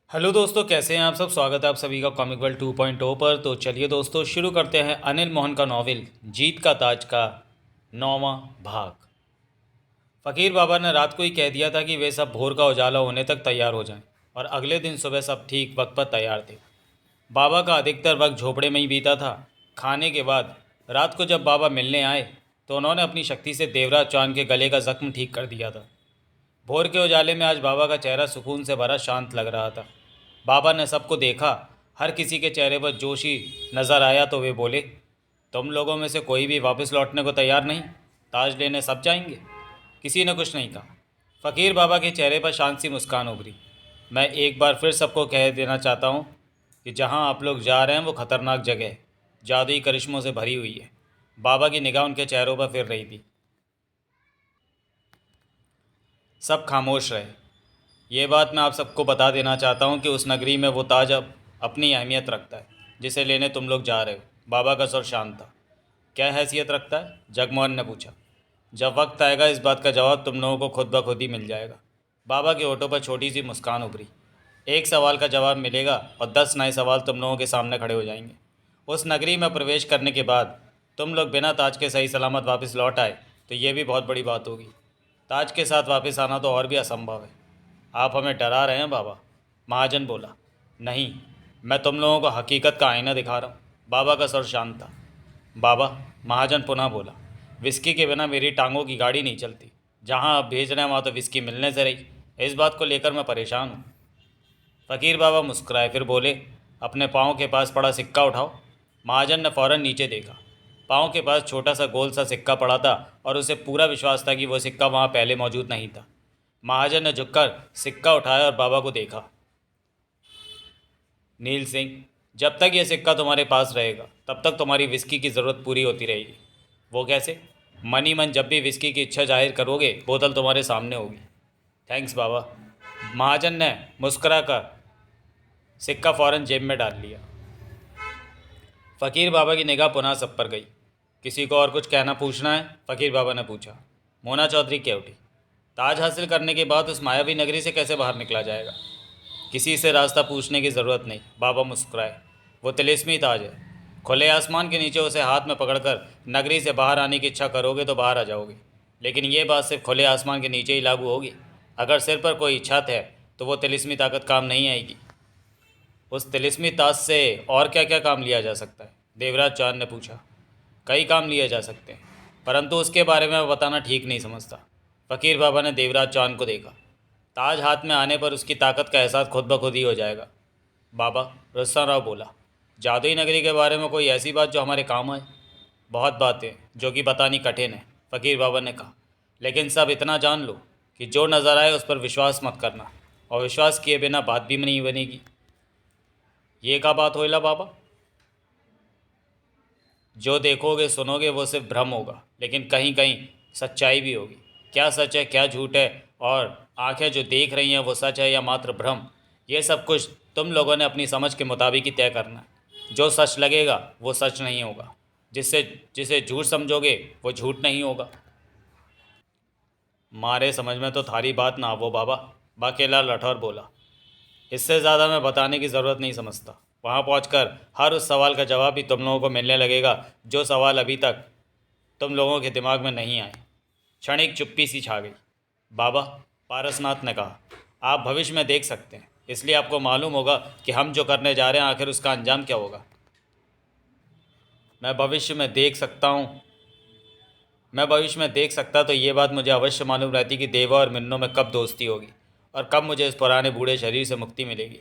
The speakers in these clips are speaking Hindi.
हेलो दोस्तों, कैसे हैं आप सब। स्वागत है आप सभी का कॉमिक वर्ल्ड 2.0 पर। तो चलिए दोस्तों, शुरू करते हैं अनिल मोहन का नॉवेल जीत का ताज का 9वां भाग। फ़कीर बाबा ने रात को ही कह दिया था कि वे सब भोर का उजाला होने तक तैयार हो जाएं, और अगले दिन सुबह सब ठीक वक्त पर तैयार थे। बाबा का अधिकतर वक्त झोपड़े में ही बीता था। खाने के बाद रात को जब बाबा मिलने आए तो उन्होंने अपनी शक्ति से देवराज चौहान के गले का जख्म ठीक कर दिया था। भोर के उजाले में आज बाबा का चेहरा सुकून से भरा शांत लग रहा था। बाबा ने सबको देखा। हर किसी के चेहरे पर जोश ही नज़र आया तो वे बोले, तुम लोगों में से कोई भी वापस लौटने को तैयार नहीं? ताज लेने सब जाएंगे? किसी ने कुछ नहीं कहा। फ़कीर बाबा के चेहरे पर शांत सी मुस्कान उभरी। मैं एक बार फिर सबको कह देना चाहता हूँ कि जहाँ आप लोग जा रहे हैं वो खतरनाक जगह है, जादुई करिश्मों से भरी हुई है। बाबा की निगाह उनके चेहरों पर फिर रही थी। सब खामोश रहे। ये बात मैं आप सबको बता देना चाहता हूँ कि उस नगरी में वो ताज अब अपनी अहमियत रखता है जिसे लेने तुम लोग जा रहे हो। बाबा का स्वर शांत था। क्या हैसियत रखता है? जगमोहन ने पूछा। जब वक्त आएगा इस बात का जवाब तुम लोगों को खुद ब खुद ही मिल जाएगा। बाबा के होठों पर छोटी सी मुस्कान उभरी। एक सवाल का जवाब मिलेगा और 10 नए सवाल तुम लोगों के सामने खड़े हो जाएंगे। उस नगरी में प्रवेश करने के बाद तुम लोग बिना ताज के सही सलामत वापस लौट आए तो ये भी बहुत बड़ी बात होगी। ताज के साथ वापस आना तो और भी असंभव है। आप हमें डरा रहे हैं बाबा, महाजन बोला। नहीं, मैं तुम लोगों को हकीकत का आईना दिखा रहा हूँ। बाबा का स्वर शांत था। बाबा, महाजन पुनः बोला, विस्की के बिना मेरी टांगों की गाड़ी नहीं चलती। जहाँ आप भेज रहे हैं वहाँ तो विस्की मिलने से रही। इस बात को लेकर मैं परेशान हूँ। फ़कीर बाबा मुस्कुराए, फिर बोले, अपने पाँव के पास पड़ा सिक्का उठाओ। महाजन ने फ़ौरन नीचे देखा। पाँव के पास छोटा सा गोल सा सिक्का पड़ा था और उसे पूरा विश्वास था कि वह सिक्का वहाँ पहले मौजूद नहीं था। महाजन ने झुककर सिक्का उठाया और बाबा को देखा। नील सिंह, जब तक यह सिक्का तुम्हारे पास रहेगा तब तक तुम्हारी विस्की की ज़रूरत पूरी होती रहेगी। वो कैसे? मन ही मन जब भी विस्की की इच्छा जाहिर करोगे बोतल तुम्हारे सामने होगी। थैंक्स बाबा। महाजन ने मुस्करा कर सिक्का फ़ौरन जेब में डाल लिया। फ़कीर बाबा की निगाह पुनः सब पर गई। किसी को और कुछ कहना पूछना है? फ़कीर बाबा ने पूछा। मोना चौधरी कह उठी। ताज हासिल करने के बाद उस मायावी नगरी से कैसे बाहर निकला जाएगा? किसी से रास्ता पूछने की ज़रूरत नहीं, बाबा मुस्कुराए। वो तिलिस्मी ताज है। खुले आसमान के नीचे उसे हाथ में पकड़कर नगरी से बाहर आने की इच्छा करोगे तो बाहर आ जाओगे। लेकिन ये बात सिर्फ खुले आसमान के नीचे ही लागू होगी। अगर सिर पर कोई छत है तो वो तिलिस्मी ताकत काम नहीं आएगी। उस तिलिस्मी ताज से और क्या क्या काम लिया जा सकता है? देवराज चौहान ने पूछा। कई काम लिए जा सकते हैं, परंतु उसके बारे में मैं बताना ठीक नहीं समझता। फ़कीर बाबा ने देवराज चौहान को देखा। ताज हाथ में आने पर उसकी ताकत का एहसास खुद ब खुद ही हो जाएगा। बाबा, रुस्ता राव बोला। जादुई नगरी के बारे में कोई ऐसी बात जो हमारे काम आए? बहुत बातें जो कि बतानी कठिन है, फ़कीर बाबा ने कहा। लेकिन सब इतना जान लो कि जो नज़र आए उस पर विश्वास मत करना, और विश्वास किए बिना बात भी नहीं बनेगी। ये का बात होइला बाबा? जो देखोगे सुनोगे वो सिर्फ भ्रम होगा, लेकिन कहीं कहीं सच्चाई भी होगी। क्या सच है क्या झूठ है, और आंखें जो देख रही हैं वो सच है या मात्र भ्रम, ये सब कुछ तुम लोगों ने अपनी समझ के मुताबिक ही तय करना है। जो सच लगेगा वो सच नहीं होगा, जिससे जिसे झूठ समझोगे वो झूठ नहीं होगा। मारे समझ में तो थारी बात ना वो बाबा, बाकेलाल राठौर बोला। इससे ज़्यादा मैं बताने की ज़रूरत नहीं समझता। वहाँ पहुंचकर हर उस सवाल का जवाब भी तुम लोगों को मिलने लगेगा जो सवाल अभी तक तुम लोगों के दिमाग में नहीं आए। क्षणिक चुप्पी सी छा गई। बाबा, पारसनाथ ने कहा, आप भविष्य में देख सकते हैं, इसलिए आपको मालूम होगा कि हम जो करने जा रहे हैं आखिर उसका अंजाम क्या होगा। मैं भविष्य में देख सकता हूँ मैं भविष्य में देख सकता तो ये बात मुझे अवश्य मालूम रहती कि देवा और मिन्नों में कब दोस्ती होगी और कब मुझे इस पुराने बूढ़े शरीर से मुक्ति मिलेगी।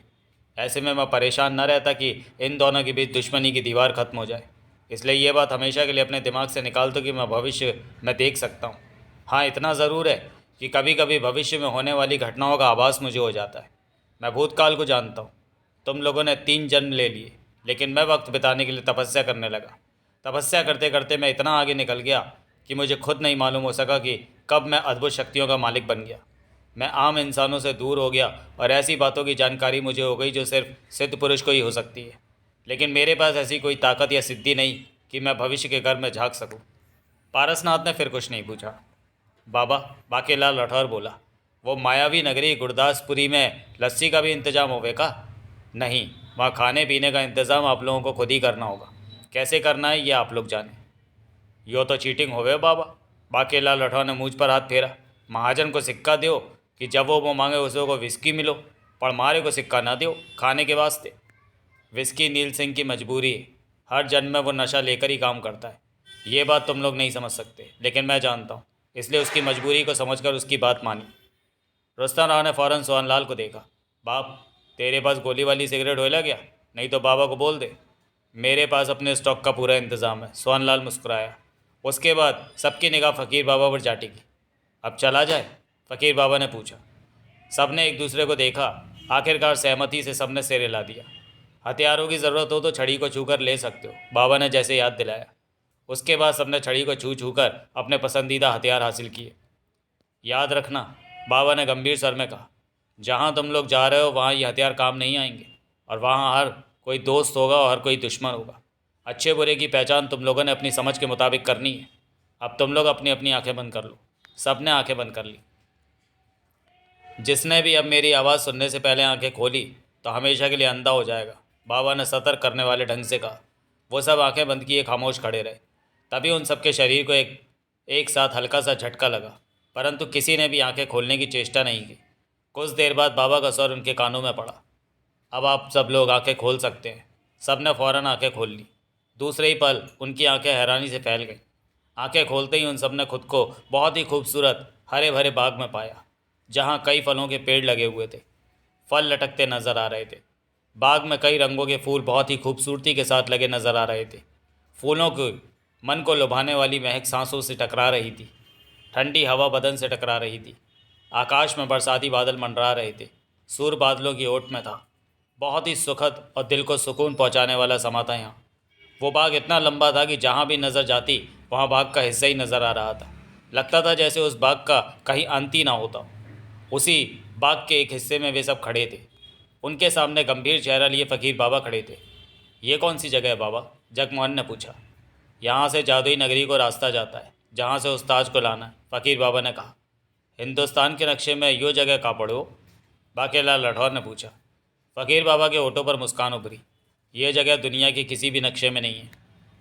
ऐसे में मैं परेशान न रहता कि इन दोनों के बीच दुश्मनी की दीवार खत्म हो जाए। इसलिए ये बात हमेशा के लिए अपने दिमाग से निकाल दो कि मैं भविष्य में देख सकता हूँ। हाँ, इतना ज़रूर है कि कभी कभी भविष्य में होने वाली घटनाओं का आभास मुझे हो जाता है। मैं भूतकाल को जानता हूँ। तुम लोगों ने 3 जन्म ले लिए, लेकिन मैं वक्त बिताने के लिए तपस्या करने लगा। तपस्या करते करते मैं इतना आगे निकल गया कि मुझे खुद नहीं मालूम हो सका कि कब मैं अद्भुत शक्तियों का मालिक बन गया। मैं आम इंसानों से दूर हो गया और ऐसी बातों की जानकारी मुझे हो गई जो सिर्फ सिद्ध पुरुष को ही हो सकती है। लेकिन मेरे पास ऐसी कोई ताकत या सिद्धि नहीं कि मैं भविष्य के घर में झांक सकूं। पारसनाथ ने फिर कुछ नहीं पूछा। बाबा, बाकेलाल राठौर बोला, वो मायावी नगरी गुरदासपुरी में लस्सी का भी इंतजाम होवे का? नहीं, वहाँ खाने पीने का इंतज़ाम आप लोगों को खुद ही करना होगा। कैसे करना है ये आप लोग जाने। यो तो चीटिंग होवे बाबा। बाकेलाल राठौर ने मुझ पर हाथ फेरा। महाजन को सिक्का दो कि जब वो मांगे उसे को विस्की मिलो, पर मारे को सिक्का ना दो खाने के वास्ते। विस्की नील सिंह की मजबूरी है। हर जन्म में वो नशा लेकर ही काम करता है। ये बात तुम लोग नहीं समझ सकते, लेकिन मैं जानता हूँ, इसलिए उसकी मजबूरी को समझकर उसकी बात मानी। रुस्तम राव ने फ़ौरन सोहनलाल को देखा। बाप, तेरे पास गोली वाली सिगरेट होइला क्या? नहीं तो बाबा को बोल दे। मेरे पास अपने स्टॉक का पूरा इंतज़ाम है, सोहनलाल मुस्कुराया। उसके बाद सबकी निगाह फ़कीर बाबा पर जा टिकी। अब चला जाए? फ़कीर बाबा ने पूछा। सबने एक दूसरे को देखा। आखिरकार सहमति से सबने सिर हिला दिया। हथियारों की ज़रूरत हो तो छड़ी को छूकर ले सकते हो, बाबा ने जैसे याद दिलाया। उसके बाद सबने छड़ी को छू छू कर अपने पसंदीदा हथियार हासिल किए। याद रखना, बाबा ने गंभीर स्वर में कहा, जहाँ तुम लोग जा रहे हो वहाँ ये हथियार काम नहीं आएंगे, और वहाँ हर कोई दोस्त होगा और हर कोई दुश्मन होगा। अच्छे बुरे की पहचान तुम लोगों ने अपनी समझ के मुताबिक करनी है। अब तुम लोग अपनी अपनी आंखें बंद कर लो। सब ने आंखें बंद कर ली। जिसने भी अब मेरी आवाज़ सुनने से पहले आंखें खोली तो हमेशा के लिए अंधा हो जाएगा, बाबा ने सतर्क करने वाले ढंग से कहा। वो सब आंखें बंद किए खामोश खड़े रहे। तभी उन सबके शरीर को एक साथ हल्का सा झटका लगा, परंतु किसी ने भी आंखें खोलने की चेष्टा नहीं की। कुछ देर बाद बाबा का स्वर उनके कानों में पड़ा। अब आप सब लोग आंखें खोल सकते हैं। सब ने फ़ौरन आंखें खोल ली। दूसरे ही पल उनकी आंखें हैरानी से फैल गईं। आंखें खोलते ही उन सब ने खुद को बहुत ही खूबसूरत हरे भरे बाग में पाया, जहाँ कई फलों के पेड़ लगे हुए थे। फल लटकते नजर आ रहे थे। बाग में कई रंगों के फूल बहुत ही खूबसूरती के साथ लगे नजर आ रहे थे। फूलों को मन को लुभाने वाली महक सांसों से टकरा रही थी। ठंडी हवा बदन से टकरा रही थी। आकाश में बरसाती बादल मंडरा रहे थे। सूर्य बादलों की ओट में था। बहुत ही सुखद और दिल को सुकून पहुंचाने वाला समा था यहाँ। वो बाग इतना लंबा था कि जहाँ भी नज़र जाती वहाँ बाग का हिस्सा ही नज़र आ रहा था। लगता था जैसे उस बाग का कहीं अंत ही ना होता। उसी बाग के एक हिस्से में वे सब खड़े थे। उनके सामने गंभीर चेहरा लिए फ़कीर बाबा खड़े थे। ये कौन सी जगह है बाबा? जगमोहन ने पूछा। यहाँ से जादुई नगरी को रास्ता जाता है, जहाँ से उस ताज को लाना है, फ़कीर बाबा ने कहा। हिंदुस्तान के नक्शे में यो जगह कहाँ पड़ो? बाकेलाल राठौर ने पूछा। फ़कीर बाबा के होठों पर मुस्कान उभरी। ये जगह दुनिया के किसी भी नक्शे में नहीं है।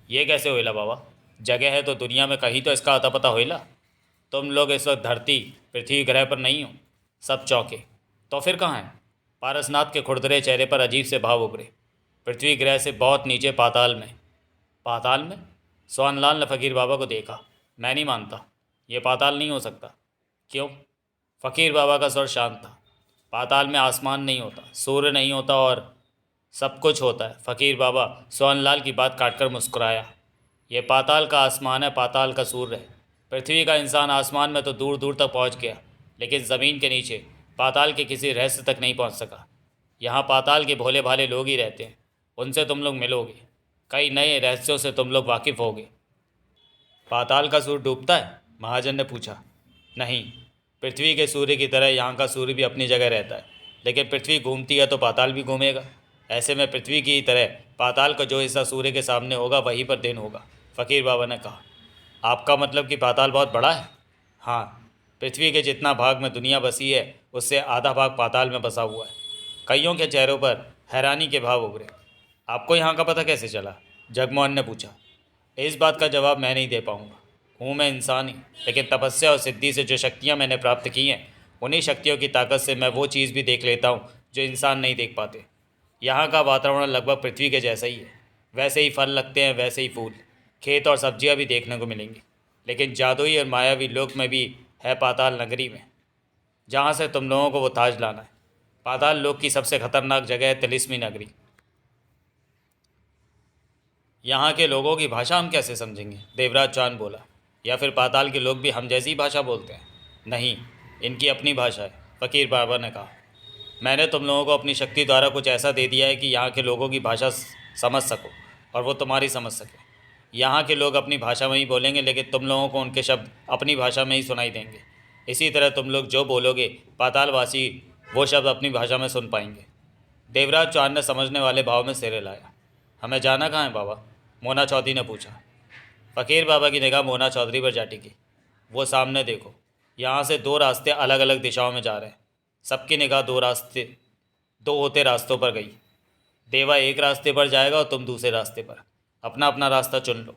ये कैसे होइला बाबा? जगह है तो दुनिया में कहीं तो इसका अता पता होइला। तुम लोग इस वक्त धरती पृथ्वी ग्रह पर नहीं हो। सब चौंके। तो फिर कहाँ हैं? पारसनाथ के खुरदरे चेहरे पर अजीब से भाव उभरे। पृथ्वी ग्रह से बहुत नीचे पाताल में। पाताल में? सोहनलाल ने फ़कीर बाबा को देखा। मैं नहीं मानता, ये पाताल नहीं हो सकता। क्यों? फ़कीर बाबा का स्वर शांत था। पाताल में आसमान नहीं होता, सूर्य नहीं होता और सब कुछ होता है। फ़कीर बाबा सोहनलाल की बात काटकर मुस्कुराया। ये पाताल का आसमान है, पाताल का सूर्य है। पृथ्वी का इंसान आसमान में तो दूर दूर तक पहुंच गया, लेकिन ज़मीन के नीचे पाताल के किसी रहस्य तक नहीं पहुंच सका। यहाँ पाताल के भोले भाले लोग ही रहते हैं। उनसे तुम लोग मिलोगे, कई नए रहस्यों से तुम लोग वाकिफ़ होगे। पाताल का सूर्य डूबता है? महाजन ने पूछा। नहीं, पृथ्वी के सूर्य की तरह यहाँ का सूर्य भी अपनी जगह रहता है, लेकिन पृथ्वी घूमती है तो पाताल भी घूमेगा। ऐसे में पृथ्वी की तरह पाताल का जो हिस्सा सूर्य के सामने होगा वहीं पर दिन होगा, फ़कीर बाबा ने कहा। आपका मतलब कि पाताल बहुत बड़ा है? हाँ, पृथ्वी के जितना भाग में दुनिया बसी है उससे आधा भाग पाताल में बसा हुआ है। कईयों के चेहरों पर हैरानी के भाव उभरे। आपको यहाँ का पता कैसे चला? जगमोहन ने पूछा। इस बात का जवाब मैं नहीं दे पाऊँगा। हूँ मैं इंसान ही, लेकिन तपस्या और सिद्धि से जो शक्तियाँ मैंने प्राप्त की हैं, उन्हीं शक्तियों की ताकत से मैं वो चीज़ भी देख लेता हूँ जो इंसान नहीं देख पाते। यहाँ का वातावरण लगभग पृथ्वी के जैसा ही है। वैसे ही फल लगते हैं, वैसे ही फूल, खेत और सब्जियाँ भी देखने को मिलेंगी। लेकिन जादुई और मायावी लोक में भी है पाताल नगरी में, जहाँ से तुम लोगों को वो ताज लाना है। पाताल लोक की सबसे खतरनाक जगह है तिलिस्मी नगरी। यहाँ के लोगों की भाषा हम कैसे समझेंगे? देवराज चौहान बोला। या फिर पाताल के लोग भी हम जैसी भाषा बोलते हैं? नहीं, इनकी अपनी भाषा है, फ़कीर बाबा ने कहा। मैंने तुम लोगों को अपनी शक्ति द्वारा कुछ ऐसा दे दिया है कि यहाँ के लोगों की भाषा समझ सको और वो तुम्हारी समझ सके। यहाँ के लोग अपनी भाषा में ही बोलेंगे, लेकिन तुम लोगों को उनके शब्द अपनी भाषा में ही सुनाई देंगे। इसी तरह तुम लोग जो बोलोगे पातालवासी वो शब्द अपनी भाषा में सुन पाएंगे। देवराज चौहान ने समझने वाले भाव में सिर हिलाया। हमें जाना कहाँ है बाबा? मोना चौधरी ने पूछा। फ़कीर बाबा की निगाह मोना चौधरी पर जा टिकी। वो सामने देखो। यहाँ से दो रास्ते अलग अलग दिशाओं में जा रहे हैं। सबकी निगाह दो होते रास्तों पर गई। देवा एक रास्ते पर जाएगा और तुम दूसरे रास्ते पर। अपना अपना रास्ता चुन लो,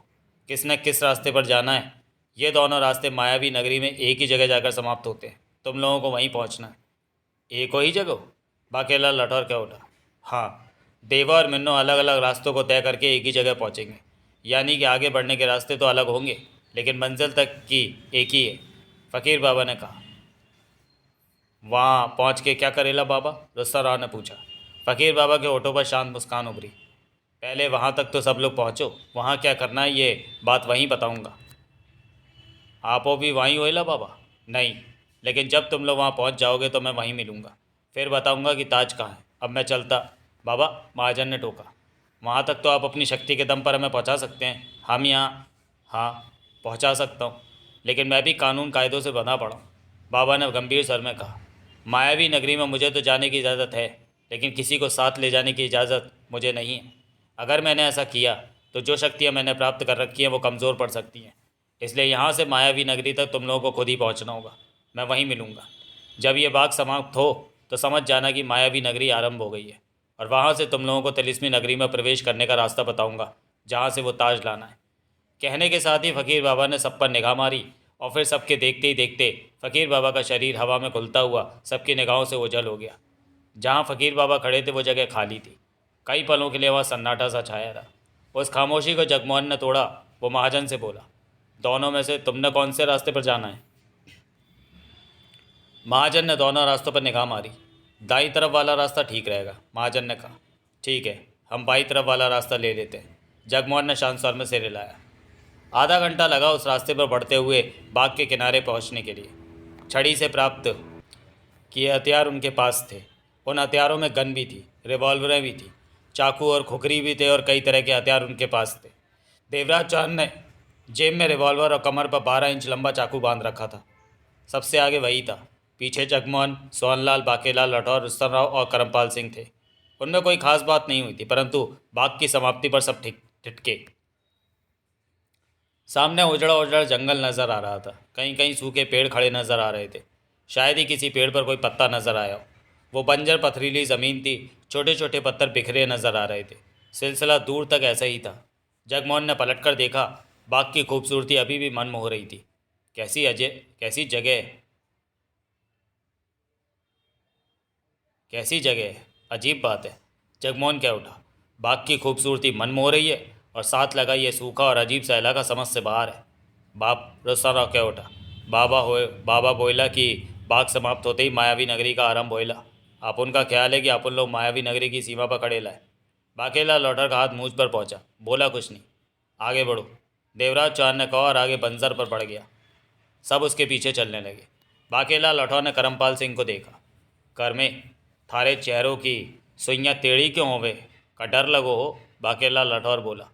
किसने किस रास्ते पर जाना है। ये दोनों रास्ते मायावी नगरी में एक ही जगह जाकर समाप्त होते हैं। तुम लोगों को वहीं पहुंचना है। एक ही जगह? बाकेला लठौर क्या उठा। हाँ, देवा और मिन्नो अलग अलग रास्तों को तय करके एक ही जगह पहुंचेंगे। यानी कि आगे बढ़ने के रास्ते तो अलग होंगे, लेकिन मंजिल तक की एक ही है, फ़कीर बाबा ने कहा। वहाँ पहुँच के क्या करेला बाबा? रुस्ता राव ने पूछा। फ़कीर बाबा के होठों पर शांत मुस्कान उभरी। पहले वहाँ तक तो सब लोग पहुँचो, वहाँ क्या करना है ये बात वहीं बताऊँगा। आपो भी वहीं होइला बाबा? नहीं, लेकिन जब तुम लोग वहाँ पहुँच जाओगे तो मैं वहीं मिलूँगा, फिर बताऊँगा कि ताज कहाँ है। अब मैं चलता। बाबा, महाजन ने टोका। वहाँ तक तो आप अपनी शक्ति के दम पर हमें पहुँचा सकते हैं। हम यहाँ, हाँ, पहुँचा सकता हूँ, लेकिन मैं भी कानून कायदों से बंधा पड़ा हूँ, बाबा ने गंभीर स्वर में कहा। मायावी नगरी में मुझे तो जाने की इजाज़त है, लेकिन किसी को साथ ले जाने की इजाज़त मुझे नहीं है। अगर मैंने ऐसा किया तो जो शक्तियाँ मैंने प्राप्त कर रखी हैं वो कमज़ोर पड़ सकती हैं। इसलिए यहाँ से मायावी नगरी तक तुम लोगों को खुद ही पहुँचना होगा। मैं वहीं मिलूँगा। जब ये बाग समाप्त हो तो समझ जाना कि मायावी नगरी आरंभ हो गई है, और वहाँ से तुम लोगों को तिलिस्मी नगरी में प्रवेश करने का रास्ता बताऊँगा, जहाँ से वो ताज लाना है। कहने के साथ ही फ़कीर बाबा ने सब पर निगाह मारी, और फिर सबके देखते ही देखते फ़कीर बाबा का शरीर हवा में खुलता हुआ सबकी निगाहों से ओझल हो गया। जहाँ फ़कीर बाबा खड़े थे वो जगह खाली थी। कई पलों के लिए वहाँ सन्नाटा सा छाया रहा। उस खामोशी को जगमोहन ने तोड़ा। वो महाजन से बोला, दोनों में से तुमने कौन से रास्ते पर जाना है? महाजन ने दोनों रास्तों पर निगाह मारी। दाईं तरफ वाला रास्ता ठीक रहेगा, महाजन ने कहा। ठीक है, हम बाईं तरफ वाला रास्ता ले लेते हैं, जगमोहन ने शांत स्वर में सिर हिलाया। आधा घंटा लगा उस रास्ते पर बढ़ते हुए बाग के किनारे पहुंचने के लिए। छड़ी से प्राप्त किए हथियार उनके पास थे। उन हथियारों में गन भी थी, रिवॉल्वरें भी थी, चाकू और खुखरी भी थे, और कई तरह के हथियार उनके पास थे। देवराज चौहान ने जेब में रिवॉल्वर और कमर पर 12 इंच लंबा चाकू बांध रखा था। सबसे आगे वही था। पीछे जगमोहन, सोहनलाल, बाकेलाल लठौर, रुस्तम राव और करमपाल सिंह थे। उनमें कोई खास बात नहीं हुई थी, परंतु बाग की समाप्ति पर सब ठिठके। सामने उजड़ा उजड़ा जंगल नज़र आ रहा था। कहीं कहीं सूखे पेड़ खड़े नज़र आ रहे थे। शायद ही किसी पेड़ पर कोई पत्ता नज़र आया हो। वो बंजर पथरीली ज़मीन थी। छोटे छोटे पत्थर बिखरे नज़र आ रहे थे। सिलसिला दूर तक ऐसा ही था। जगमोहन ने पलटकर देखा। बाग की खूबसूरती अभी भी मन मोह रही थी। कैसी जगह, कैसी जगह है, अजीब बात है। जगमोहन क्या उठा। बाग की खूबसूरती मन मोह रही है, और साथ लगा ये सूखा और अजीब सा इलाका समझ से बाहर है। बाप रुस्ताराव क्या उठा। बाबा बोला कि बाग समाप्त होते ही मायावी नगरी का आरंभ होइला। आप उनका ख्याल है कि अपन लोग मायावी नगरी की सीमा पर खड़े लाए। बाकेला लौटर का हाथ मूंछ पर पहुंचा, बोला कुछ नहीं। आगे बढ़ो, देवराज चौहान ने कहा, और आगे बंजर पर बढ़ गया। सब उसके पीछे चलने लगे। बाकेला लठौर ने करमपाल सिंह को देखा। कर में थारे चेहरों की सुइयाँ टेढ़ी क्यों होवे? का डर लगो हो? बाकेला लठौर बोला।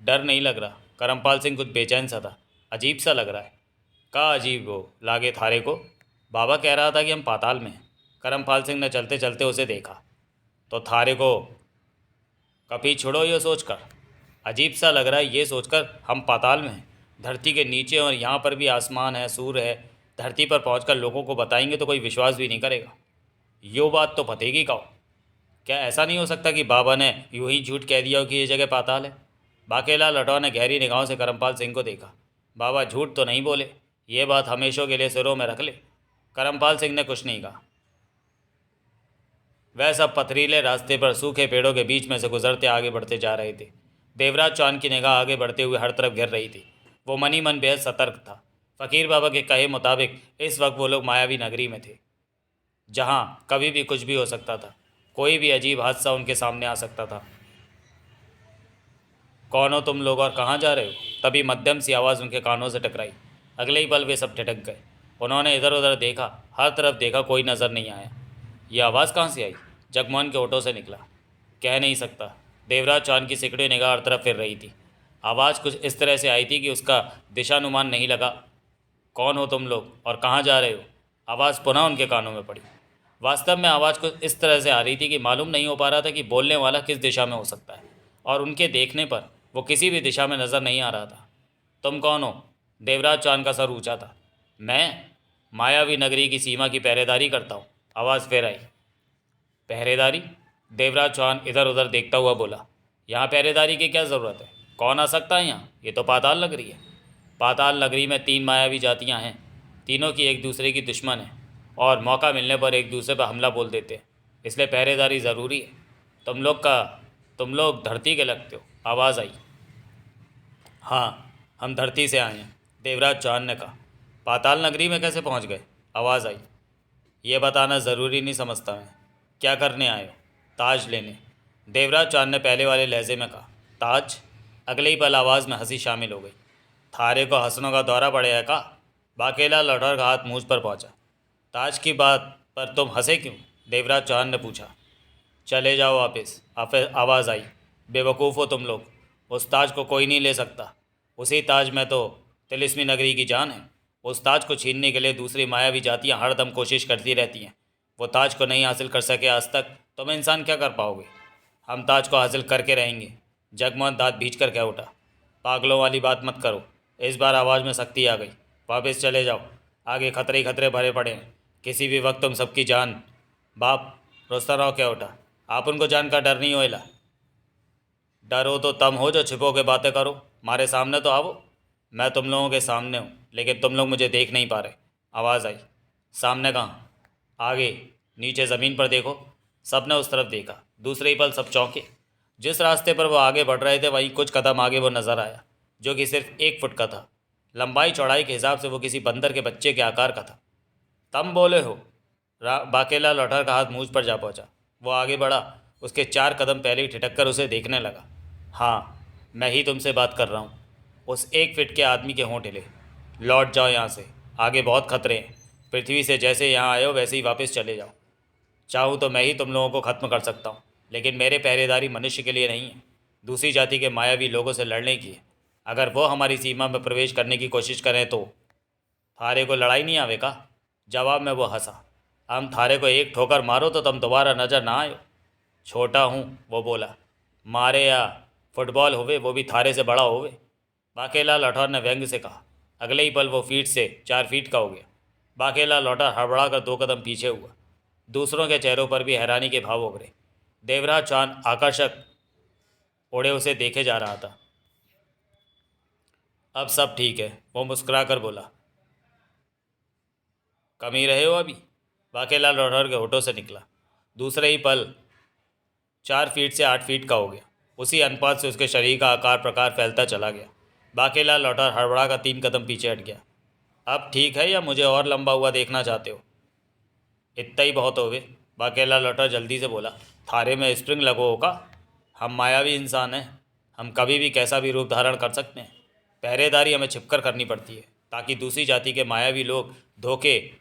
डर नहीं लग रहा, करमपाल सिंह कुछ बेचैन सा था। अजीब सा लग रहा है। का अजीब हो लागे थारे को? बाबा कह रहा था कि हम पाताल में हैं। करमपाल सिंह ने चलते चलते उसे देखा। तो थारे को कभी छोड़ो ये सोचकर। अजीब सा लग रहा है ये सोचकर हम पाताल में हैं, धरती के नीचे, और यहाँ पर भी आसमान है, सूर्य है। धरती पर पहुंचकर लोगों को बताएंगे तो कोई विश्वास भी नहीं करेगा। यो बात तो फतेगी का। क्या ऐसा नहीं हो सकता कि बाबा ने यूं ही झूठ कह दिया हो कि ये जगह पाताल है? बाकेला लठौर ने गहरी निगाहों से करमपाल सिंह को देखा। बाबा झूठ तो नहीं बोले, ये बात हमेशा के लिए सिरों में रख ले। करमपाल सिंह ने कुछ नहीं कहा। वह सब पथरीले रास्ते पर सूखे पेड़ों के बीच में से गुजरते आगे बढ़ते जा रहे थे। देवराज चौहान की निगाह आगे बढ़ते हुए हर तरफ घिर रही थी। वो मनी मन बेहद सतर्क था। फ़कीर बाबा के कहे मुताबिक इस वक्त वो लोग मायावी नगरी में थे, जहाँ कभी भी कुछ भी हो सकता था। कोई भी अजीब हादसा उनके सामने आ सकता था। कौन हो तुम लोग और कहाँ जा रहे हो? तभी मध्यम सी आवाज़ उनके कानों से टकराई। अगले ही पल वे सब ठिठक गए। उन्होंने इधर उधर देखा, हर तरफ देखा, कोई नज़र नहीं आया। ये आवाज़ कहाँ से आई? जगमोहन के होठों से निकला। कह नहीं सकता। देवराज चौहान की सिकड़ी निगाह हर तरफ फिर रही थी। आवाज़ कुछ इस तरह से आई थी कि उसका दिशानुमान नहीं लगा। कौन हो तुम लोग और कहाँ जा रहे हो? आवाज़ पुनः उनके कानों में पड़ी। वास्तव में आवाज़ कुछ इस तरह से आ रही थी कि मालूम नहीं हो पा रहा था कि बोलने वाला किस दिशा में हो सकता है, और उनके देखने पर वो किसी भी दिशा में नज़र नहीं आ रहा था। तुम कौन हो? देवराज चौहान का सर ऊंचा था। मैं? मायावी नगरी की सीमा की पहरेदारी करता हूँ। आवाज़ फिर आई। पहरेदारी? देवराज चौहान इधर उधर देखता हुआ बोला। यहाँ पहरेदारी की क्या ज़रूरत है? कौन आ सकता है यहाँ? ये तो पाताल नगरी है। पाताल नगरी में 3 मायावी जातियाँ हैं। तीनों की एक दूसरे की दुश्मन है और मौका मिलने पर एक दूसरे पर हमला बोल देते हैं। इसलिए पहरेदारी ज़रूरी है। तुम लोग धरती के लगते हो। आवाज़ आई। हाँ, हम धरती से आए हैं, देवराज चौहान ने कहा। पाताल नगरी में कैसे पहुंच गए? आवाज़ आई। ये बताना ज़रूरी नहीं समझता मैं। क्या करने आए हो? ताज लेने, देवराज चौहान ने पहले वाले लहजे में कहा। ताज? अगले ही पल आवाज़ में हंसी शामिल हो गई। थारे को हंसनों का दौरा पड़ेगा का? बाकेला लौटकर का हाथ मुझ पर पहुंचा। ताज की बात पर तुम हंसे क्यों? देवराज चौहान ने पूछा। चले जाओ वापस, आवाज़ आई। बेवकूफ़ हो तुम लोग। उस ताज को कोई नहीं ले सकता। उसी ताज में तो तिलिस्मी नगरी की जान है। उस ताज को छीनने के लिए दूसरी मायावी जातियां हरदम कोशिश करती रहती हैं। वो ताज को नहीं हासिल कर सके आज तक, तुम इंसान क्या कर पाओगे? हम ताज को हासिल करके रहेंगे। जगमोहन दांत भींच कर कह उठा। पागलों वाली बात मत करो। इस बार आवाज़ में सख्ती आ गई। वापस चले जाओ, आगे खतरे ही खतरे भरे पड़े हैं। किसी भी वक्त तुम सबकी जान। बाप, रोस्ता राव कह उठा। आप उनको जान का डर नहीं होएला? डरो तो तम हो जो छिपो के बातें करो। मारे सामने तो आवो। मैं तुम लोगों के सामने हूँ, लेकिन तुम लोग मुझे देख नहीं पा रहे। आवाज़ आई। सामने कहाँ? आगे, नीचे ज़मीन पर देखो। सब ने उस तरफ देखा। दूसरे ही पल सब चौंके। जिस रास्ते पर वो आगे बढ़ रहे थे वहीं कुछ कदम आगे वो नज़र आया, जो कि सिर्फ 1 फुट का था। लंबाई चौड़ाई के हिसाब से वो किसी बंदर के बच्चे के आकार का था। तम बोले हो? बाकेला लौटकर का हाथ मुझ पर जा पहुंचा। वो आगे बढ़ा। उसके 4 कदम पहले ही ठिठक कर उसे देखने लगा। हाँ, मैं ही तुमसे बात कर रहा हूँ। उस 1 फीट के आदमी के होंठ हिले। लौट जाओ यहाँ से, आगे बहुत खतरे हैं। पृथ्वी से जैसे यहाँ आए हो वैसे ही वापस चले जाओ। चाहूँ तो मैं ही तुम लोगों को ख़त्म कर सकता हूँ, लेकिन मेरे पहरेदारी मनुष्य के लिए नहीं है, दूसरी जाति के मायावी लोगों से लड़ने की है। अगर वो हमारी सीमा में प्रवेश करने की कोशिश करें तो थारे को लड़ाई नहीं आवे का? जवाब में वो हंसा। हम थारे को एक ठोकर मारो तो तुम दोबारा नज़र ना आयो। छोटा हूँ, वो बोला। मारे या फुटबॉल होवे, वो भी थारे से बड़ा होवे। बाकेला लौटार ने व्यंग से कहा। अगले ही पल वो फीट से 4 फीट का हो गया। बाकेला लौटार हड़बड़ा कर 2 कदम पीछे हुआ। दूसरों के चेहरों पर भी हैरानी के भाव उभरे। देवराज चांद आकर्षक ओढ़े उसे देखे जा रहा था। अब सब ठीक है, वो मुस्कुरा कर बोला। कम ही रहे हो अभी? बाकेला लौटार के होठों से निकला। दूसरे ही पल 4 फीट से 8 फीट का हो गया। उसी अनुपात से उसके शरीर का आकार प्रकार फैलता चला गया। बाकेला लौटार हड़बड़ा का 3 कदम पीछे हट गया। अब ठीक है या मुझे और लंबा हुआ देखना चाहते हो? इतना ही बहुत होवे, बाकेला लौटार जल्दी से बोला। थारे में स्प्रिंग लगो होगा? हम मायावी इंसान हैं। हम कभी भी कैसा भी रूप धारण कर सकते हैं। पहरेदारी हमें छिपकर करनी पड़ती है, ताकि दूसरी जाति के मायावी लोग धोखे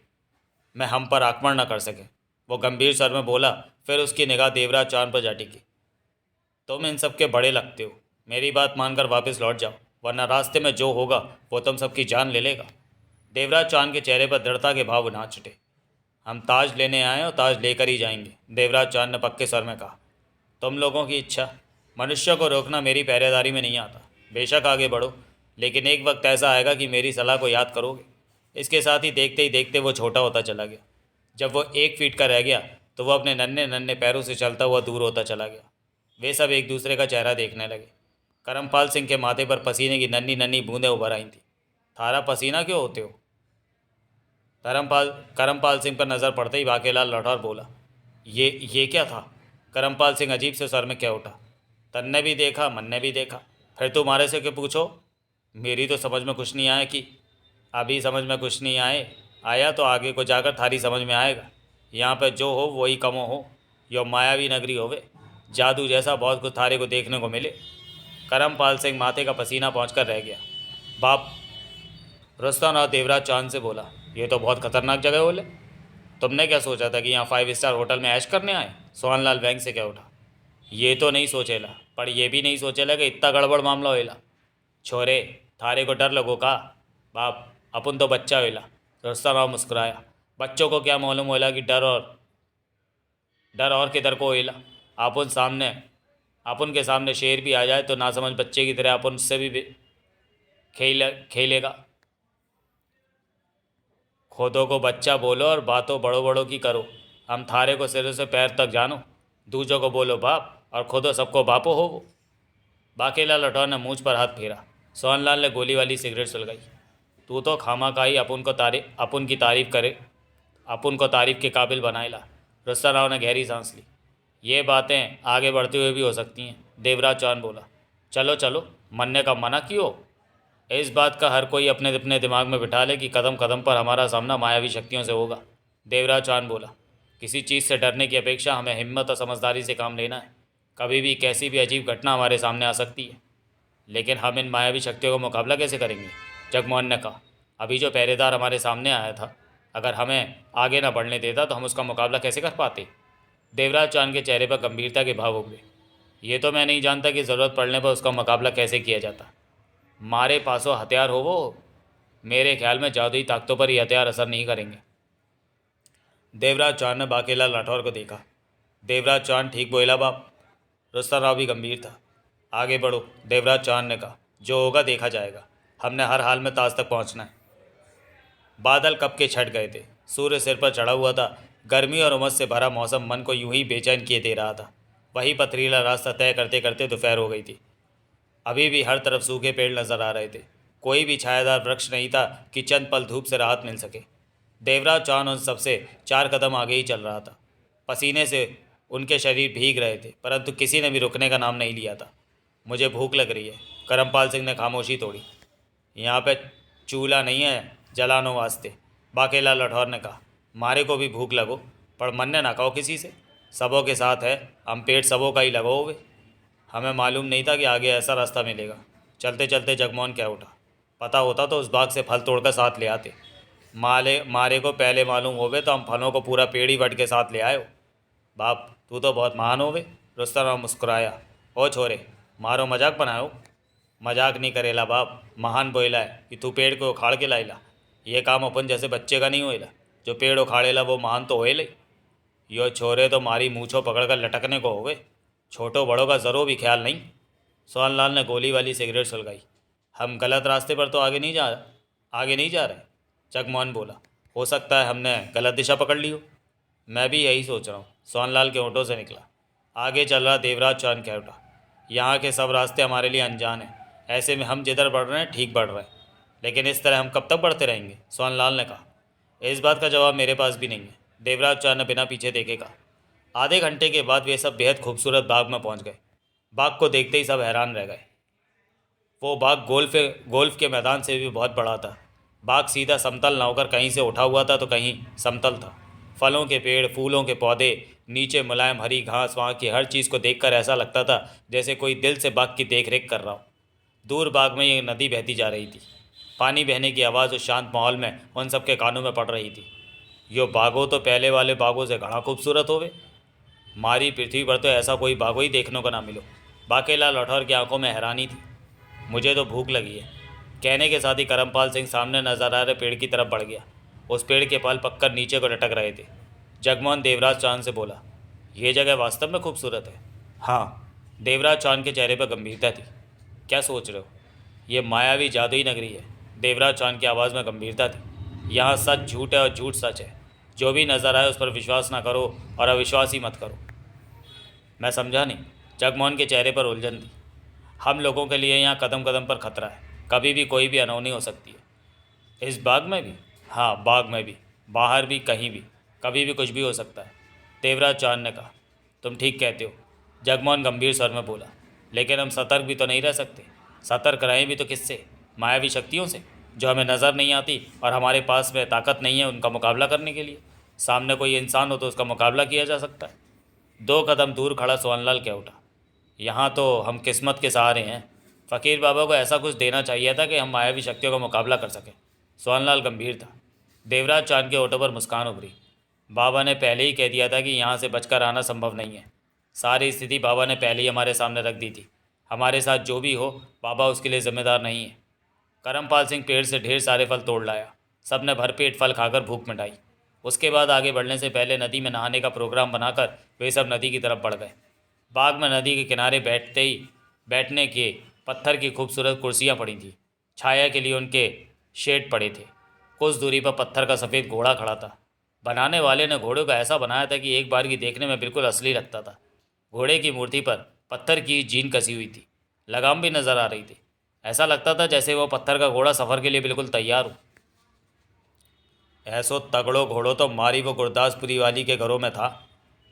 में हम पर आक्रमण न कर सकें। वो गंभीर स्वर में बोला। फिर उसकी निगाह देवराज चांद पर जा टिकी। तुम इन सब के बड़े लगते हो। मेरी बात मानकर वापस लौट जाओ, वरना रास्ते में जो होगा वो तुम सबकी जान ले लेगा। देवराज चांद के चेहरे पर दृढ़ता के भाव नाच उठे। हम ताज लेने आए और ताज लेकर ही जाएंगे, देवराज चांद ने पक्के स्वर में कहा। तुम लोगों की इच्छा। मनुष्य को रोकना मेरी पहरेदारी में नहीं आता। बेशक आगे बढ़ो, लेकिन एक वक्त ऐसा आएगा कि मेरी सलाह को याद करोगे। इसके साथ ही देखते वो छोटा होता चला गया। जब वो 1 फीट का रह गया तो वो अपने नन्हे नन्हे पैरों से चलता हुआ दूर होता चला गया। वे सब एक दूसरे का चेहरा देखने लगे। करमपाल सिंह के माथे पर पसीने की नन्ही नन्ही बूंदें उभर आई थीं। थारा पसीना क्यों होते हो? करमपाल सिंह पर नज़र पड़ते ही बाकेलाल लौटार बोला। ये क्या था? करमपाल सिंह अजीब से स्वर में कह उठा। तन्ने भी देखा, मन ने भी देखा। फिर तुम्हारे से क्यों पूछो? मेरी तो समझ में कुछ नहीं आया कि। अभी समझ में कुछ नहीं आया तो आगे को जाकर थारी समझ में आएगा। यहाँ पर जो हो वही कमो हो। यो मायावी नगरी होवे, जादू जैसा बहुत कुछ थारे को देखने को मिले। करमपाल सिंह माथे का पसीना पहुँच रह गया। बाप, रुस्तम और देवराज चांद से बोला। ये तो बहुत खतरनाक जगह बोले। तुमने क्या सोचा था कि यहाँ 5 स्टार होटल में ऐश करने आए? सोहनलाल बैंक से क्या उठा। ये तो नहीं सोचेला, पर यह भी नहीं सोचेला कि इतना गड़बड़ मामला होएला। छोरे, थारे को डर लगो का? बाप, अपन तो बच्चा होएला। रुस्तम मुस्कुराया। बच्चों को क्या मालूम होला कि डर और किधर को होएला। अपन के सामने शेर भी आ जाए तो ना समझ बच्चे की तरह अपन उससे भी खेलेगा। खुदों को बच्चा बोलो और बातों बड़ों बड़ों की करो। हम थारे को सिरों से पैर तक जानो। दूजों को बोलो बाप और खुदो सबको बापो हो वो। बाकेलाल राठौर ने मूंछ पर हाथ फेरा। सोहनलाल ने गोली वाली सिगरेट सुलगाई। तू तो खामाखाई अपन को तारीफ के काबिल बनाएला। रुस्ता राव ने गहरी सांस ली। ये बातें आगे बढ़ते हुए भी हो सकती हैं, देवराज चौहान बोला। चलो चलो, मरने का मना क्यों? इस बात का हर कोई अपने अपने दिमाग में बिठा ले कि कदम कदम पर हमारा सामना मायावी शक्तियों से होगा। देवराज चौहान बोला। किसी चीज़ से डरने की अपेक्षा हमें हिम्मत और समझदारी से काम लेना है। कभी भी कैसी भी अजीब घटना हमारे सामने आ सकती है, लेकिन हम इन मायावी शक्तियों का मुकाबला कैसे करेंगे? जगमोहन ने कहा। अभी जो पहरेदार हमारे सामने आया था, अगर हमें आगे न बढ़ने देता तो हम उसका मुकाबला कैसे कर पाते? देवराज चौहान के चेहरे पर गंभीरता के भाव उभरे। ये तो मैं नहीं जानता कि ज़रूरत पड़ने पर उसका मुकाबला कैसे किया जाता। मारे पासों हथियार हो वो। मेरे ख्याल में जादुई ताकतों पर ये हथियार असर नहीं करेंगे। देवराज चौहान ने बाकेलाल राठौर को देखा। देवराज चौहान ठीक बोला बाप। रुस्तम राव भी गंभीर था। आगे बढ़ो, देवराज चौहान ने कहा। जो होगा देखा जाएगा। हमने हर हाल में ताज तक पहुंचना है। बादल कब के छट गए थे। सूर्य सिर पर चढ़ा हुआ था। गर्मी और उमस से भरा मौसम मन को यूं ही बेचैन किए दे रहा था। वही पथरीला रास्ता तय करते करते दोपहर हो गई थी। अभी भी हर तरफ सूखे पेड़ नजर आ रहे थे। कोई भी छायादार वृक्ष नहीं था कि चंद पल धूप से राहत मिल सके। देवराज चौहान उन सबसे 4 कदम आगे ही चल रहा था। पसीने से उनके शरीर भीग रहे थे, परंतु किसी ने भी रुकने का नाम नहीं लिया था। मुझे भूख लग रही है, करमपाल सिंह ने खामोशी तोड़ी। यहाँ पे चूल्हा नहीं है जलानो वास्ते, बाकेलाल राठौर ने कहा। मारे को भी भूख लगो, पर मन्ने ना कहो किसी से। सबों के साथ है, हम पेट सबों का ही लगो हुए। हमें मालूम नहीं था कि आगे ऐसा रास्ता मिलेगा। चलते चलते जगमोहन क्या उठा। पता होता तो उस बाग से फल तोड़कर साथ ले आते। मारे को पहले मालूम होवे तो हम फलों को पूरा पेड़ ही वट के साथ ले आए हो। बाप तू तो बहुत महान होवे। रुस्तम मुस्कुराया। ओ छोरे, मारो मजाक बनायो। मजाक नहीं करेला बाप, महान बोला है कि तू पेड़ को उखाड़ के लाएला। ये काम अपन जैसे बच्चे का नहीं होएला। जो पेड़ उखाड़ेला वो महान तो होएले। यो छोरे तो मारी मूछों पकड़कर लटकने को होवे। छोटो बड़ों का ज़रूर भी ख्याल नहीं। सोहनलाल ने गोली वाली सिगरेट सुलगाई। हम गलत रास्ते पर तो आगे नहीं जा रहे। जगमोहन बोला। हो सकता है हमने गलत दिशा पकड़ ली हो। मैं भी यही सोच रहा हूँ, सोहनलाल के होठों से निकला। आगे चल रहा देवराज चौहान कह उठा। यहाँ के सब रास्ते हमारे लिए अनजान हैं। ऐसे में हम जिधर बढ़ रहे हैं ठीक बढ़ रहे हैं, लेकिन इस तरह हम कब तक बढ़ते रहेंगे? सोहनलाल ने कहा। इस बात का जवाब मेरे पास भी नहीं है, देवराज चौहान ने बिना पीछे देखे कहा। आधे घंटे के बाद वे सब बेहद खूबसूरत बाग में पहुंच गए। बाग को देखते ही सब हैरान रह गए। वो बाग गोल्फ के मैदान से भी बहुत बड़ा था। बाग सीधा समतल न होकर कहीं से उठा हुआ था तो कहीं समतल था। फलों के पेड़, फूलों के पौधे, नीचे मुलायम हरी घास, वहाँ की हर चीज़ को देखकर ऐसा लगता था जैसे कोई दिल से बाग की देख रेख कर रहा हो। दूर बाग में एक नदी बहती जा रही थी। पानी बहने की आवाज़ उस शांत माहौल में उन सबके कानों में पड़ रही थी। यो बागो तो पहले वाले बागों से घना खूबसूरत होवे। मारी पृथ्वी पर तो ऐसा कोई बागो ही देखने को ना मिलो। बाकेलाल राठौर की आंखों में हैरानी थी। मुझे तो भूख लगी है, कहने के साथ ही करमपाल सिंह सामने नजर आ रहे पेड़ की तरफ बढ़ गया। उस पेड़ के फल पककर नीचे को लटक रहे थे। जगमोहन देवराज चौहान से बोला। यह जगह वास्तव में खूबसूरत है। हाँ, देवराज चौहान के चेहरे पर गंभीरता थी। क्या सोच रहे हो? ये मायावी जादुई नगरी है। देवराज चौहान की आवाज़ में गंभीरता थी। यहाँ सच झूठ है और झूठ सच है। जो भी नज़र आए उस पर विश्वास ना करो और अविश्वास ही मत करो। मैं समझा नहीं। जगमोहन के चेहरे पर उलझन थी। हम लोगों के लिए यहाँ कदम कदम पर खतरा है। कभी भी कोई भी अनहोनी हो सकती है। इस बाग में भी? हाँ, बाग में भी, बाहर भी, कहीं भी, कभी भी कुछ भी हो सकता है। देवराज चौहान ने कहा। तुम ठीक कहते हो, जगमोहन गंभीर स्वर में बोला। लेकिन हम सतर्क भी तो नहीं रह सकते। सतर्क रहें भी तो किससे? मायावी शक्तियों से, जो हमें नज़र नहीं आती और हमारे पास में ताकत नहीं है उनका मुकाबला करने के लिए। सामने कोई इंसान हो तो उसका मुकाबला किया जा सकता है। 2 कदम दूर खड़ा सोहनलाल कह उठा। यहाँ तो हम किस्मत के सहारे हैं। फ़कीर बाबा को ऐसा कुछ देना चाहिए था कि हम मायावी शक्तियों का मुकाबला कर सकें। सोहनलाल गंभीर था। देवराज चांद के होठों पर मुस्कान उभरी। बाबा ने पहले ही कह दिया था कि यहाँ से बचकर आना संभव नहीं है। सारी स्थिति बाबा ने पहले ही हमारे सामने रख दी थी। हमारे साथ जो भी हो, बाबा उसके लिए जिम्मेदार नहीं है। करमपाल सिंह पेड़ से ढेर सारे फल तोड़ लाया। सब ने भरपेट फल खाकर भूख मिटाई। उसके बाद आगे बढ़ने से पहले नदी में नहाने का प्रोग्राम बनाकर वे सब नदी की तरफ बढ़ गए। बाग में नदी के किनारे बैठने के पत्थर की खूबसूरत कुर्सियाँ पड़ी थीं। छाया के लिए उनके शेड पड़े थे। कुछ दूरी पर पत्थर का सफ़ेद घोड़ा खड़ा था। बनाने वाले ने घोड़े को ऐसा बनाया था कि एक बार की देखने में बिल्कुल असली लगता था। घोड़े की मूर्ति पर पत्थर की जीन कसी हुई थी, लगाम भी नजर आ रही थी। ऐसा लगता था जैसे वो पत्थर का घोड़ा सफ़र के लिए बिल्कुल तैयार हो। ऐसो तगड़ो घोड़ो तो मारी वो गुरदासपुरी वाली के घरों में था।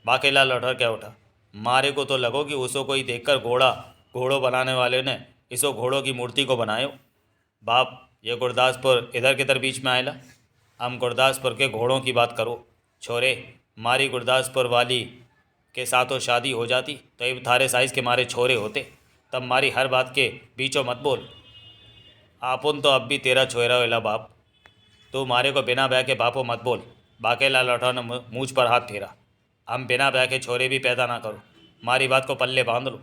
बाकेला लौटकर क्या उठा। मारे को तो लगो कि उसो को ही देखकर घोड़ो बनाने वाले ने इसो घोड़ों की मूर्ति को बनायो। बाप, ये गुरदासपुर इधर किधर बीच में आएला। हम गुरदासपुर के घोड़ों की बात करो। छोरे, मारी गुरदासपुर वाली के साथों शादी हो जाती तो ये थारे साइज़ के मारे छोरे होते। तब मारी हर बात के बीचों मत बोल। आपुन तो अब भी तेरा छोरा वेला बाप। तू मारे को बिना ब्याह के बापो मत बोल। बाकेला लौटा ने मूछ पर हाथ फेरा। हम बिना ब्याह के छोरे भी पैदा ना करो। मारी बात को पल्ले बांध लो।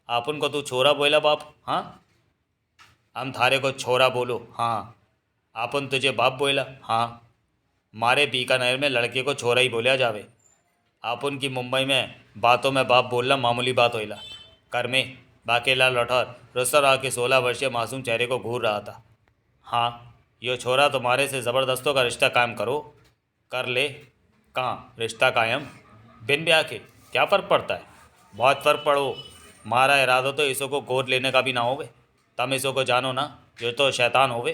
आपुन को तू छोरा बोला बाप? हाँ, हम थारे को छोरा बोलो। हाँ, आपुन तुझे बाप बोला? हाँ, मारे बीकानेर में लड़के को छोरा ही बोलिया जावे। आपुन की मुंबई में बातों में बाप बोलना मामूली बात होइला। कर में बाकेला लौटर रुस्तराव के 16 वर्षीय मासूम चेहरे को घूर रहा था। हाँ, यो छोरा तुम्हारे से ज़बरदस्तों का रिश्ता कायम करो। कर ले। कहाँ रिश्ता कायम? बिन ब्याह के क्या फ़र्क पड़ता है? बहुत फ़र्क पड़ो। मारा इरादा तो इसो को गोद लेने का भी ना होवे। तम इसो को जानो ना, यो तो शैतान होवे।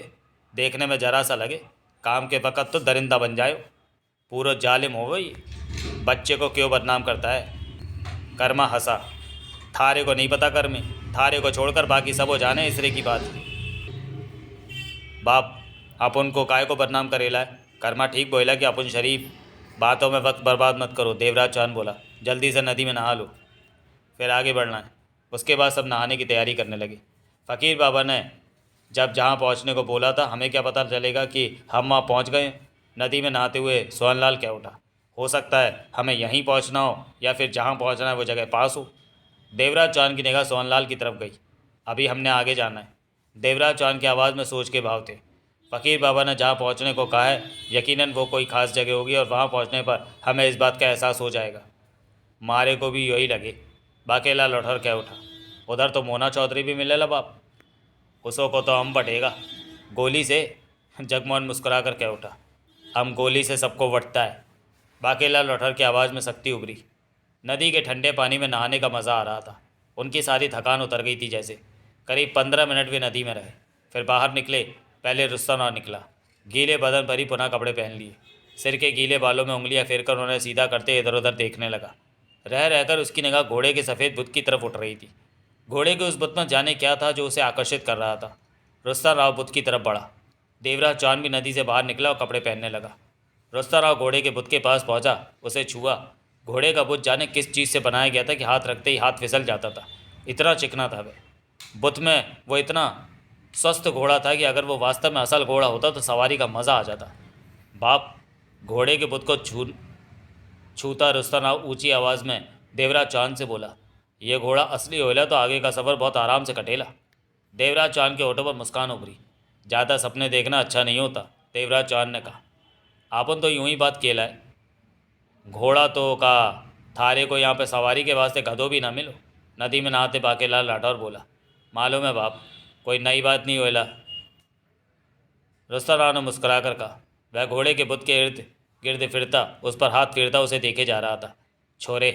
देखने में जरा सा लगे, काम के वक़्त तो दरिंदा बन जायो। पूरा जालिम होवे ये। बच्चे को क्यों बदनाम करता है? कर्मा हंसा। थारे को नहीं पता कर्मी, थारे को छोड़कर बाकी सब हो जाने इसरे की बात। बाप, अपन को काय को बदनाम करेला है? कर्मा ठीक बोला कि अपन शरीफ। बातों में वक्त बर्बाद मत करो। देवराज चांद बोला। जल्दी से नदी में नहा लो, फिर आगे बढ़ना है। उसके बाद सब नहाने की तैयारी करने लगे। फ़कीर बाबा ने जब जहाँ पहुँचने को बोला था, हमें क्या पता चलेगा कि हम वहाँ पहुँच गए। नदी में नहाते हुए सोहनलाल क्या उठा। हो सकता है हमें यहीं पहुँचना हो या फिर जहाँ पहुँचना है वो जगह पास हो। देवराज चांद की निगाह सोहनलाल की तरफ गई। अभी हमने आगे जाना है। देवराज चांद की आवाज़ में सोच के भाव थे। फ़कीर बाबा ने जहाँ पहुँचने को कहा है, यकीनन वो कोई ख़ास जगह होगी और वहाँ पहुँचने पर हमें इस बात का एहसास हो जाएगा। मारे को भी यही लगे। बाकेला लौटकर क्या उठा। उधर तो मोना चौधरी भी मिले ला बाप। उसो को तो हम बटेगा गोली से। जगमोहन मुस्कुरा कर क्या उठा। हम गोली से सबको वटता है। बाकेला लौटकर की आवाज़ में सख्ती उभरी। नदी के ठंडे पानी में नहाने का मज़ा आ रहा था। उनकी सारी थकान उतर गई थी जैसे। करीब 15 मिनट वे नदी में रहे, फिर बाहर निकले। पहले रुस्तम निकला। गीले बदन पर ही पुनः कपड़े पहन लिए। सिर के गीले बालों में उंगलियां फेरकर उन्हें सीधा करते इधर उधर देखने लगा। रह रहकर उसकी निगाह घोड़े के सफ़ेद बुत की तरफ उठ रही थी। घोड़े के उस बुत में जाने क्या था जो उसे आकर्षित कर रहा था। रुस्तम राव बुत की तरफ बढ़ा। देवराज चांद भी नदी से बाहर निकला और कपड़े पहनने लगा। रुस्तम राव घोड़े के बुत के पास पहुंचा, उसे छुआ। घोड़े का बुत जाने किस चीज़ से बनाया गया था कि हाथ रखते ही हाथ फिसल जाता था। इतना चिकना था वह। बुत में वो इतना स्वस्थ घोड़ा था कि अगर वो वास्तव में असल घोड़ा होता तो सवारी का मज़ा आ जाता। बाप, घोड़े के बुत को छूता रुस्तम राव ऊँची आवाज़ में देवराज चांद से बोला, ये घोड़ा असली होएला तो आगे का सफ़र बहुत आराम से कटेला। देवराज चांद के होठों पर मुस्कान उभरी। ज़्यादा सपने देखना अच्छा नहीं होता, देवराज चांद ने कहा। आपन तो यूं ही बात केला है। घोड़ा तो का थारे को यहाँ पे सवारी के वास्ते गधों भी ना मिलो। नदी में नहाते बाकेलाल राठौर बोला। मालूम है बाप, कोई नई बात नहीं होएला। रुस्तम राव ने मुस्कुरा कर कहा। वह घोड़े के बुत के इर्द गिर्द फिरता, उस पर हाथ फेरता उसे देखे जा रहा था। छोरे,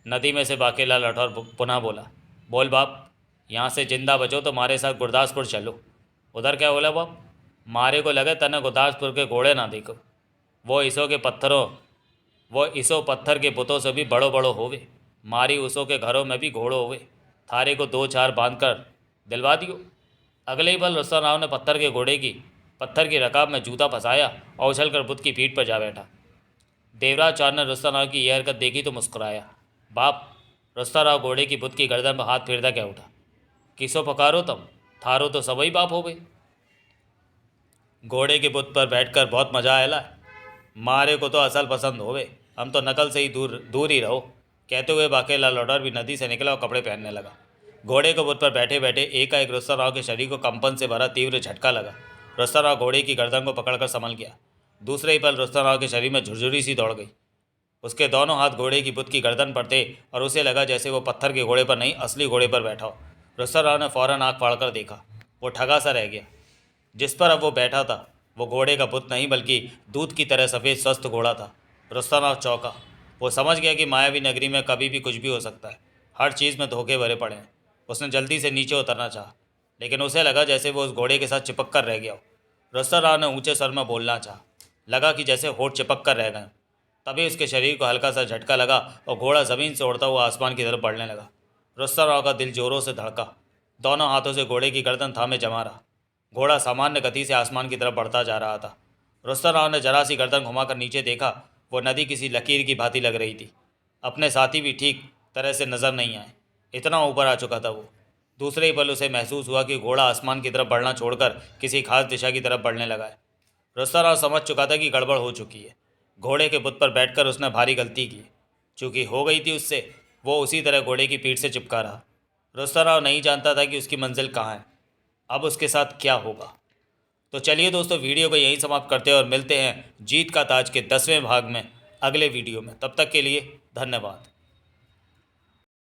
नदी में से बाकेलाल राठौर पुनः बोला। बोल बाप, यहाँ से जिंदा बचो तो हमारे साथ गुरदासपुर चलो। उधर क्या बोला बाप? मारे को लगे तने गुरदासपुर के घोड़े ना देखो। वो इसो पत्थर के बुतों से भी बड़ो बड़ो होवे। मारी उसों के घरों में भी घोड़ो होवे। थारे को 2-4 बांध कर दिलवा दियो। अगले ही पल रुस्तम राव ने पत्थर की रकाब में जूता फंसाया और उछलकर बुत की पीठ पर जा बैठा। देवराज चांद ने रुस्तम राव की यह हरकत देखी तो मुस्कुराया। बाप, रुस्तम राव घोड़े की बुत की गर्दन पर हाथ फेरता क्या उठा। किसो पकारो तुम, थारो तो सबई बाप हो गए। घोड़े के बुत पर बैठकर बहुत मज़ा आयला। मारे को तो असल पसंद होवे, हम तो नकल से ही दूर ही रहो। कहते हुए बाकेला लौटर भी नदी से निकला और कपड़े पहनने लगा। घोड़े के बुत पर बैठे बैठे एकाएक रुस्तम राव के शरीर को कंपन से भरा तीव्र झटका लगा। रुस्तम राव घोड़े की गर्दन को पकड़कर संभल गया। दूसरे ही पल रुस्तम राव के शरीर में झुरझुरी सी दौड़ गई। उसके दोनों हाथ घोड़े की बुत की गर्दन पर थे और उसे लगा जैसे वो पत्थर के घोड़े पर नहीं, असली घोड़े पर बैठा हो। रुस्तम राव ने फौरन आँख फाड़कर देखा। वो ठगा सा रह गया। जिस पर अब वो बैठा था वो घोड़े का पुत्र नहीं बल्कि दूध की तरह सफ़ेद स्वस्थ घोड़ा था। रुस्तम चौंका। वो समझ गया कि मायावी नगरी में कभी भी कुछ भी हो सकता है। हर चीज़ में धोखे भरे पड़े हैं। उसने जल्दी से नीचे उतरना चाहा, लेकिन उसे लगा जैसे वो उस घोड़े के साथ चिपक कर रह गया हो। रुस्तम ने ऊंचे स्वर में बोलना चाहा, लगा कि जैसे होठ चिपक कर रह गए। तभी उसके शरीर को हल्का सा झटका लगा और घोड़ा ज़मीन से उड़ता हुआ आसमान की तरफ बढ़ने लगा। रुस्तम का दिल जोरों से धड़का। दोनों हाथों से घोड़े की गर्दन थामे जमा रहा। घोड़ा सामान्य गति से आसमान की तरफ बढ़ता जा रहा था। रुस्तम ने जरा सी गर्दन घुमाकर नीचे देखा। वो नदी किसी लकीर की भांति लग रही थी। अपने साथी भी ठीक तरह से नज़र नहीं आए, इतना ऊपर आ चुका था वो। दूसरे ही पल उसे महसूस हुआ कि घोड़ा आसमान की तरफ बढ़ना छोड़कर किसी खास दिशा की तरफ बढ़ने लगा है। रुस्तम समझ चुका था कि गड़बड़ हो चुकी है। घोड़े के बुत पर बैठकर उसने भारी गलती की। चूँकि हो गई थी उससे, वो उसी तरह घोड़े की पीठ से चिपका रहा। रुस्तम नहीं जानता था कि उसकी मंजिल कहाँ है, अब उसके साथ क्या होगा। तो चलिए दोस्तों, वीडियो को यहीं समाप्त करते हैं और मिलते हैं जीत का ताज के 10वें भाग में अगले वीडियो में। तब तक के लिए धन्यवाद।